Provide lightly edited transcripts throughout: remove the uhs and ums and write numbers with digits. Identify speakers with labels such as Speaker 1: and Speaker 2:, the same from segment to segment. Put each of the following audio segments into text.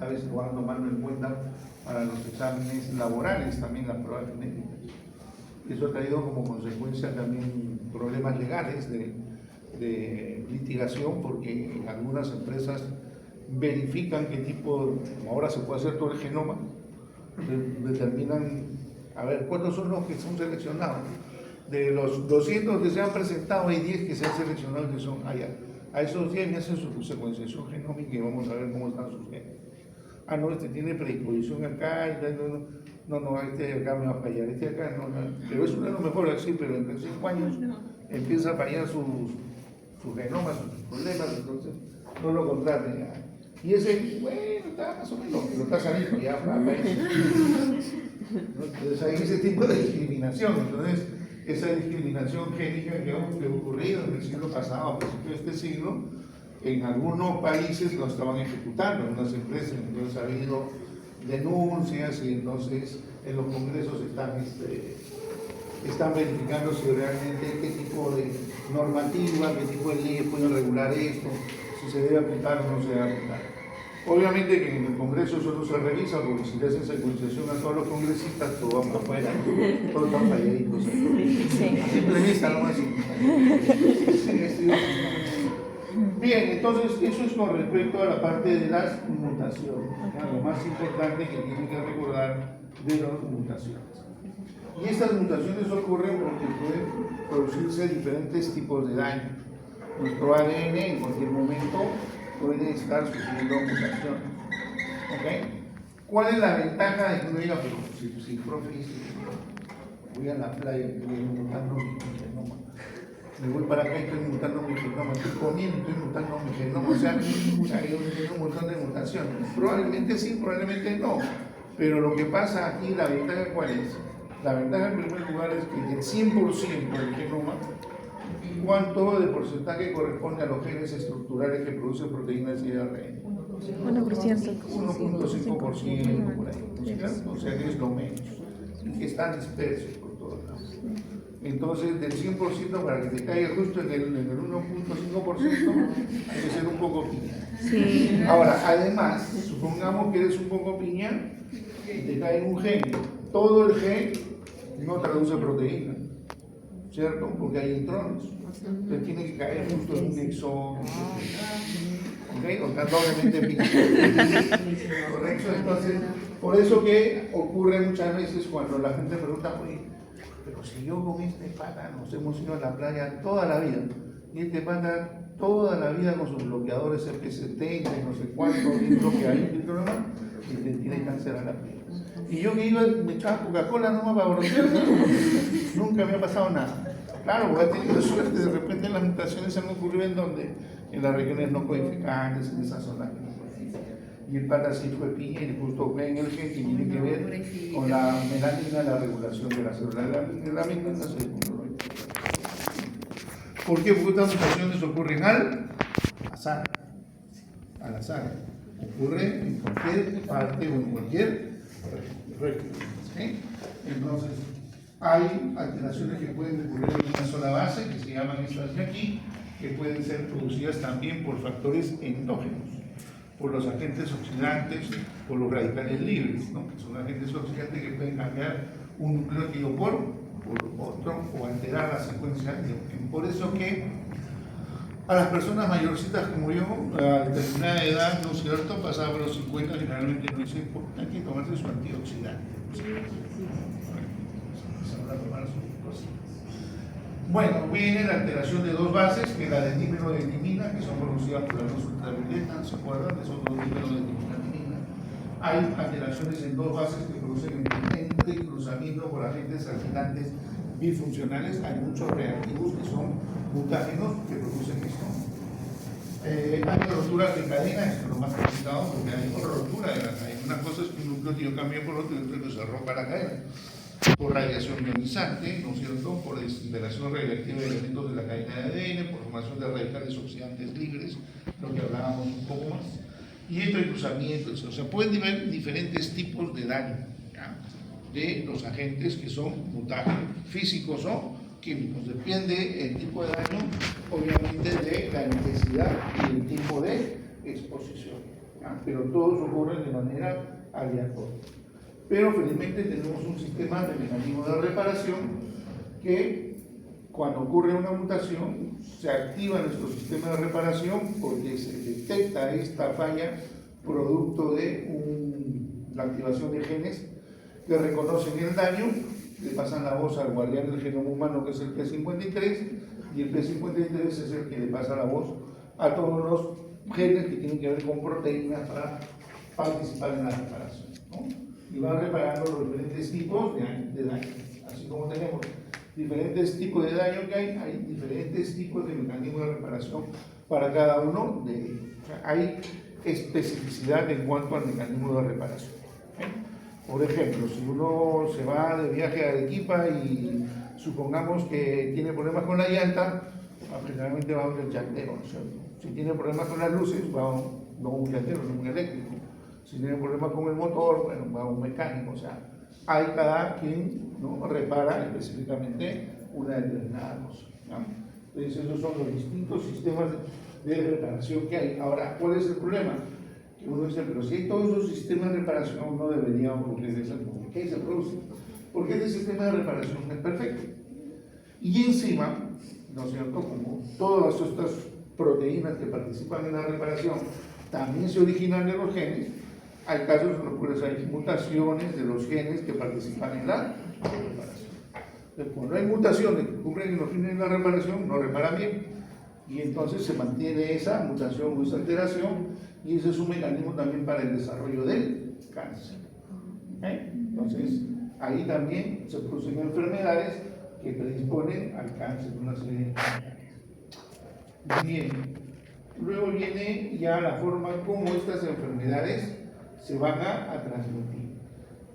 Speaker 1: cada vez se van tomando en cuenta para los exámenes laborales también las pruebas genéticas. Eso ha traído como consecuencia también problemas legales de litigación, porque algunas empresas verifican qué tipo, como ahora se puede hacer todo el genoma, determinan, a ver, cuántos son los que son seleccionados. De los 200 que se han presentado, hay 10 que se han seleccionado que son allá. A esos 10 me hacen su secuenciación genómica y vamos a ver cómo están sus genes. Ah, no, este tiene predisposición acá, este acá me va a fallar, este acá no. Pero es uno de los mejores, sí, pero en 5 años empieza a fallar sus genomas, sus problemas, entonces no lo contraten ya. Y ese, bueno, está más o menos, pero está saliendo ya para eso. Entonces hay ese tipo de discriminación. Entonces, esa discriminación génica que ha ocurrido en el siglo pasado, a principios de este siglo, en algunos países lo estaban ejecutando, en algunas empresas, entonces ha habido denuncias y entonces en los congresos están verificando si realmente qué tipo de normativa, qué tipo de leyes pueden regular esto, si se debe aplicar o no se debe aplicar. Obviamente que en el Congreso eso no se revisa, porque si le hacen secuenciación a todos los congresistas, todo va para afuera, todos están falladitos. Simple vista, no más. Bien, entonces eso es con respecto a la parte de las mutaciones, lo más importante que tienen que recordar de las mutaciones. Y estas mutaciones ocurren porque pueden producirse diferentes tipos de daño. Nuestro ADN en cualquier momento puede estar sufriendo mutaciones. ¿Okay? ¿Cuál es la ventaja de que uno diga, pero si profe dice, voy a la playa y estoy mutando mi genoma, me voy para acá y estoy mutando mi genoma, estoy comiendo y estoy mutando mi genoma, o sea, yo tengo un montón de mutaciones? Probablemente sí, probablemente no, pero lo que pasa aquí, la ventaja ¿cuál es? La ventaja en primer lugar es que del 100% del genoma, ¿cuánto de porcentaje corresponde a los genes estructurales que producen proteínas y ARN?
Speaker 2: 1%.
Speaker 1: 1.5% por ahí, ¿no? O sea que es lo menos, y que están dispersos por todos lados. Entonces, del 100% para que te caiga justo en el 1.5%, hay que ser un poco piña.
Speaker 2: Sí.
Speaker 1: Ahora, además, supongamos que eres un poco piña y te cae un gen. Todo el gen no traduce proteína, ¿cierto? Porque hay intrones. Entonces tiene que caer justo en un exón. ¿Ok? O está doblemente piña. ¿Correcto? Entonces, por eso que ocurre muchas veces cuando la gente pregunta, oye, pero si yo con este pata nos hemos ido a la playa toda la vida, y este pata toda la vida con sus bloqueadores FP70 y no sé cuánto, y bloqueadito nomás, y tiene cáncer a la piel. Y yo que iba, me echaba Coca-Cola nomás para broncear, nunca me ha pasado nada. Claro, porque he tenido suerte, de repente las mutaciones se han ocurrido en donde, en las regiones no codificantes, en esas zonas. Y el pata sí fue piña y justo ven el gen que tiene que ver con la melanina, la regulación de la célula. La melanina se descontroló. ¿Por qué? Porque estas mutaciones ocurren al azar. Al azar. Ocurre en cualquier parte o en cualquier región. ¿Sí? Entonces, hay alteraciones que pueden ocurrir en una sola base, que se llaman estas de aquí, que pueden ser producidas también por factores endógenos, por los agentes oxidantes, por los radicales libres, ¿no? Que son agentes oxidantes que pueden cambiar un nucleótido por otro o alterar la secuencia de gen. Por eso que a las personas mayorcitas como yo, a determinada edad, ¿no es cierto?, pasada por los 50, generalmente no es importante tomarse su antioxidante. Bueno, viene la alteración de dos bases, que es la de dimero-dentimina, que son producidas por la luz ultravioleta, ¿se acuerdan? Que son dos dimero-dentimina. Hay alteraciones en dos bases que producen cruzamiento por agentes alquilantes bifuncionales. Hay muchos reactivos que son mutágenos que producen esto. Hay roturas de cadena, esto es lo más complicado porque hay una rotura de la cadena. Una cosa es que un nucleótido cambia por otro y otro que se rompa la cadena. Por radiación ionizante, ¿no es cierto?, por desintegración radiactiva de elementos de la cadena de ADN, por formación de radicales oxidantes libres, lo que hablábamos un poco más, y entre cruzamientos, o sea, pueden haber diferentes tipos de daño, ¿ya?, de los agentes que son mutágenos, físicos o químicos. Depende el tipo de daño, obviamente, de la intensidad y el tipo de exposición. pero todos ocurren de manera aleatoria. Pero felizmente tenemos un sistema de mecanismo de reparación que cuando ocurre una mutación se activa nuestro sistema de reparación porque se detecta esta falla producto de la activación de genes que reconocen el daño, le pasan la voz al guardián del genoma humano que es el P53 y el P53 es el que le pasa la voz a todos los genes que tienen que ver con proteínas para participar en la reparación, ¿no? Y van reparando los diferentes tipos de daño. Así como tenemos diferentes tipos de daño que hay diferentes tipos de mecanismos de reparación para cada uno de ellos. O sea, hay especificidad en cuanto al mecanismo de reparación. Por ejemplo, si uno se va de viaje a Arequipa y supongamos que tiene problemas con la llanta, generalmente va a un llantero, ¿no es cierto? Si tiene problemas con las luces, va a un llantero, no un eléctrico. Si tiene problemas con el motor, bueno, va a un mecánico. O sea, hay cada quien, ¿no?, repara específicamente una determinada cosa, ¿no? Entonces, esos son los distintos sistemas de reparación que hay. Ahora, ¿cuál es el problema? Que uno dice, pero si hay todos esos sistemas de reparación, no debería ocurrir eso. ¿Por qué se produce? Porque este sistema de reparación es perfecto. Y encima, ¿no es cierto?, como todas estas proteínas que participan en la reparación también se originan de los genes, hay casos en los cuales hay mutaciones de los genes que participan en la reparación. Entonces, cuando hay mutaciones que ocurren en los genes de la reparación, no reparan bien. Y entonces se mantiene esa mutación o esa alteración, y ese es un mecanismo también para el desarrollo del cáncer. Entonces, ahí también se producen enfermedades que predisponen al cáncer, una serie de enfermedades. Bien, luego viene ya la forma como estas enfermedades se van a transmitir.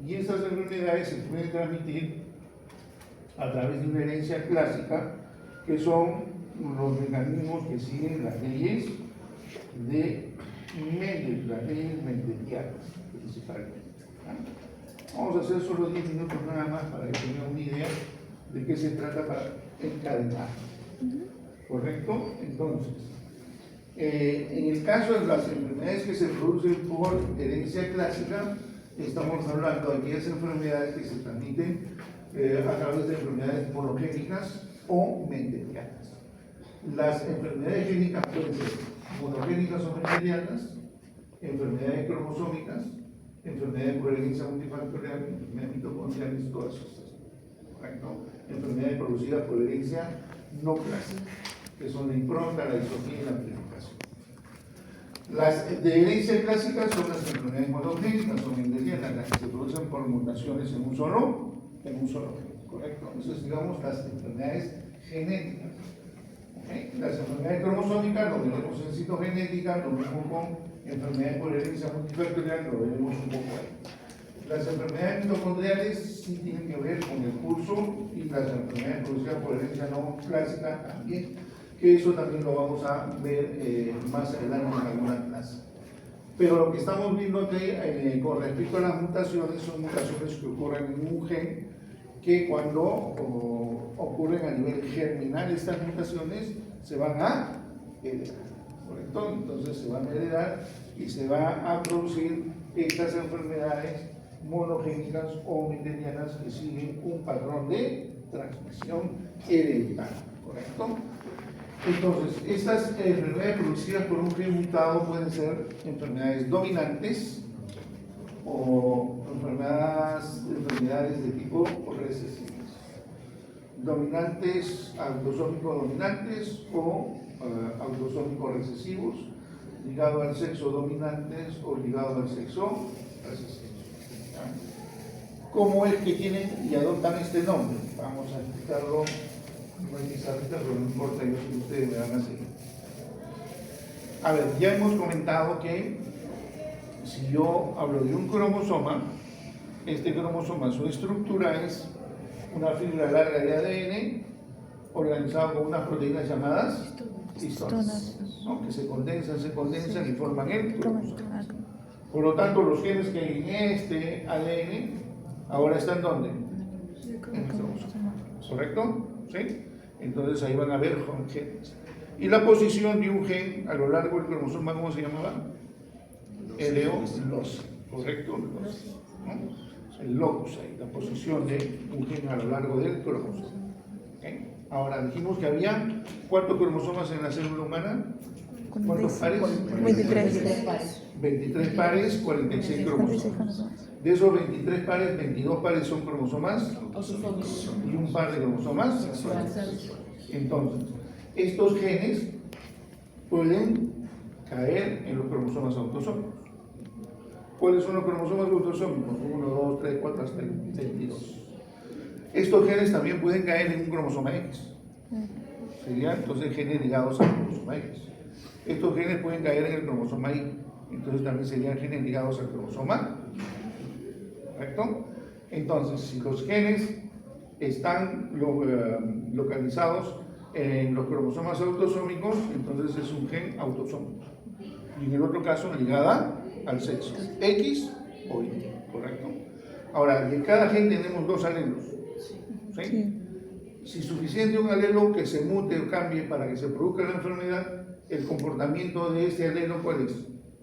Speaker 1: Y estas enfermedades se pueden transmitir a través de una herencia clásica, que son los mecanismos que siguen las leyes de Mendel, las leyes mendelianas principalmente. Vamos a hacer solo 10 minutos nada más para que tengan una idea de qué se trata para encadenar. ¿Correcto? Entonces, en el caso de las enfermedades que se producen por herencia clásica, estamos hablando de aquellas enfermedades que se transmiten a través de enfermedades monogénicas o mendelianas. Las enfermedades génicas pueden ser monogénicas o mendelianas, enfermedades cromosómicas, enfermedades por herencia multifactorial, enfermedades mitocondriales, todas estas. ¿Correcto? Enfermedades producidas por herencia no clásica, que son la impronta, la disofía y la amplificación. Las de herencia clásica son las enfermedades monogénicas o mendelianas, las que se producen por mutaciones en un solo gen, ¿correcto? Entonces, digamos, las enfermedades genéticas. Las enfermedades cromosómicas lo veremos en citogenética, lo mismo con enfermedades por herencia multifactorial, lo veremos un poco ahí. Las enfermedades mitocondriales sí tienen que ver con el curso, y las enfermedades producidas por herencia no clásica también, que eso también lo vamos a ver más adelante en alguna clase. Pero lo que estamos viendo aquí con respecto a las mutaciones son mutaciones que ocurren en un gen, que cuando ocurren a nivel germinal estas mutaciones se van a heredar, ¿correcto? Entonces se van a heredar y se va a producir estas enfermedades monogénicas o mendelianas que siguen un patrón de transmisión hereditaria, ¿correcto? Entonces, estas enfermedades producidas por un gen mutado pueden ser enfermedades dominantes o enfermedades de tipo recesivas. Dominantes, autosómicos dominantes o autosómicos recesivos, ligado al sexo dominantes o ligado al sexo recesivo. ¿Cómo es que tienen y adoptan este nombre? Vamos a explicarlo. No hay pizarrita, pero no importa, yo sé que ustedes me van a seguir. A ver, ya hemos comentado que si yo hablo de un cromosoma, este cromosoma, su estructura es una fibra larga de ADN organizado con unas proteínas llamadas histonas, ¿no?, que se condensan y forman el cromosoma. Por lo tanto, los genes que hay en este ADN ahora están ¿dónde? En el cromosoma. ¿Correcto? ¿Sí? Entonces ahí van a ver genes. Y la posición de un gen a lo largo del cromosoma, ¿cómo se llamaba? LO-LOS, ¿correcto? Los, ¿no? El locus ahí, la posición de un gen a lo largo del cromosoma. ¿Okay? Ahora dijimos que había ¿cuántos cromosomas en la célula humana? ¿Cuántos pares?
Speaker 2: 23.
Speaker 1: 23 pares, 46 cromosomas. De esos 23 pares, 22 pares son cromosomas y un par de cromosomas sexuales. Entonces, estos genes pueden caer en los cromosomas autosómicos. ¿Cuáles son los cromosomas autosómicos? 1, 2, 3, 4, hasta el 22. Estos genes también pueden caer en un cromosoma X. Serían entonces genes ligados al cromosoma X. Estos genes pueden caer en el cromosoma Y. Entonces también serían genes ligados al cromosoma. ¿Correcto? Entonces, si los genes están localizados en los cromosomas autosómicos, entonces es un gen autosómico. Y en el otro caso, ligada al sexo, X o Y, ¿correcto? Ahora, de cada gen tenemos dos alelos, ¿sí? Si es suficiente un alelo que se mute o cambie para que se produzca la enfermedad, el comportamiento de este alelo, ¿cuál es?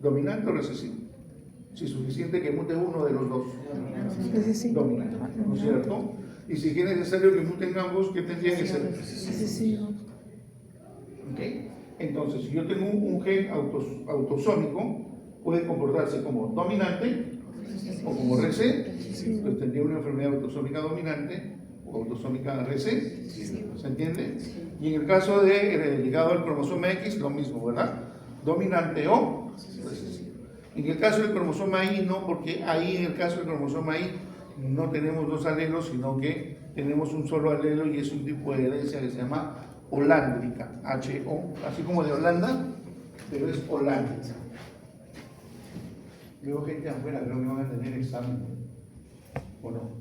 Speaker 1: ¿Dominante o recesivo? Si es suficiente que mute uno de los dos, dominante, ¿no es cierto? Y si es necesario que muten ambos, ¿qué tendría que ser?
Speaker 2: Recesivo.
Speaker 1: ¿Ok? Entonces, si yo tengo un gen autosómico, puede comportarse como dominante o como recesivo. Entonces tendría una enfermedad autosómica dominante o autosómica recesiva. ¿Se entiende? Y en el caso de ligado al cromosoma X, lo mismo, ¿verdad? Dominante o recesivo. En el caso del cromosoma Y, no, porque ahí en el caso del cromosoma Y no tenemos dos alelos, sino que tenemos un solo alelo y es un tipo de herencia que se llama holándrica, H-O, así como de Holanda, pero es holándrica. Luego gente afuera, creo que van a tener examen, ¿o no?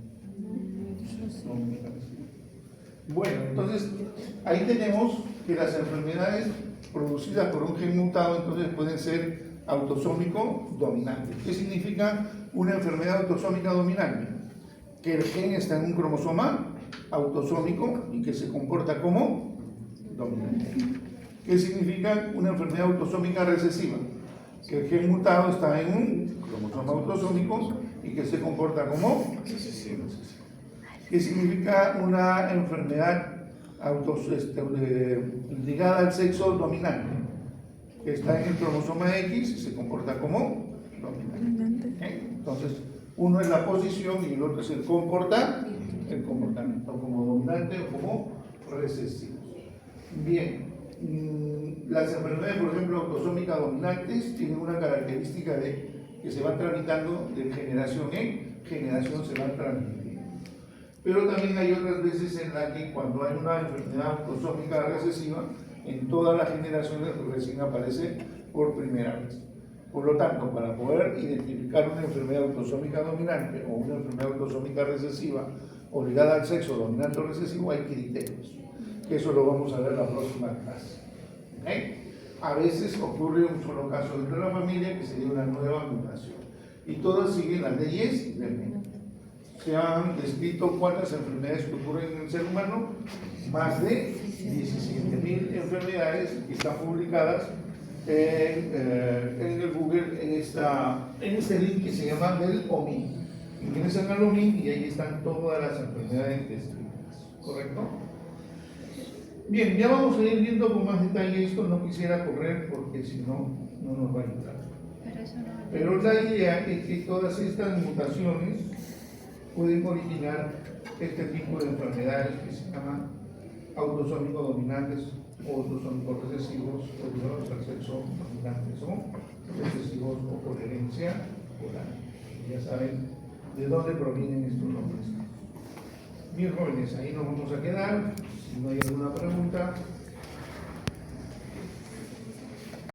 Speaker 1: No, me parece. Bueno, entonces ahí tenemos que las enfermedades producidas por un gen mutado entonces pueden ser autosómico dominante. ¿Qué significa una enfermedad autosómica dominante? Que el gen está en un cromosoma autosómico y que se comporta como dominante. ¿Qué significa una enfermedad autosómica recesiva? Que el gen mutado está en un cromosoma autosómico y que se comporta como recesivo. ¿Qué significa una enfermedad ligada al sexo dominante? Que está en el cromosoma X y se comporta como dominante. ¿Okay? Entonces, uno es la posición y el otro es el comportamiento, como dominante o como recesivo. Bien, las enfermedades, por ejemplo, autosómicas dominantes tienen una característica de que se van tramitando de generación en generación, se van transmitiendo. Pero también hay otras veces en las que cuando hay una enfermedad autosómica recesiva, en todas las generaciones recién aparece por primera vez. Por lo tanto, para poder identificar una enfermedad autosómica dominante o una enfermedad autosómica recesiva o ligada al sexo dominante o recesivo, hay criterios. Que eso lo vamos a ver en la próxima clase. ¿Okay? A veces ocurre un solo caso dentro de la familia que sería una nueva mutación. Y todas siguen las leyes del médico. Se han descrito cuántas enfermedades que ocurren en el ser humano, más de 17.000 enfermedades que están publicadas en el Google, en este link que se llama del OMI. Ingresan al OMI y ahí están todas las enfermedades descritas, ¿correcto? Bien, ya vamos a ir viendo con más detalle esto, no quisiera correr porque si no, no nos va a ayudar. Pero la idea es que todas estas mutaciones pueden originar este tipo de enfermedades que se llaman autosómicos dominantes o autosómicos recesivos o ligados al sexo dominantes o recesivos o por herencia oral. Ya saben de dónde provienen estos nombres. Bien, jóvenes, ahí nos vamos a quedar. Si no hay alguna pregunta,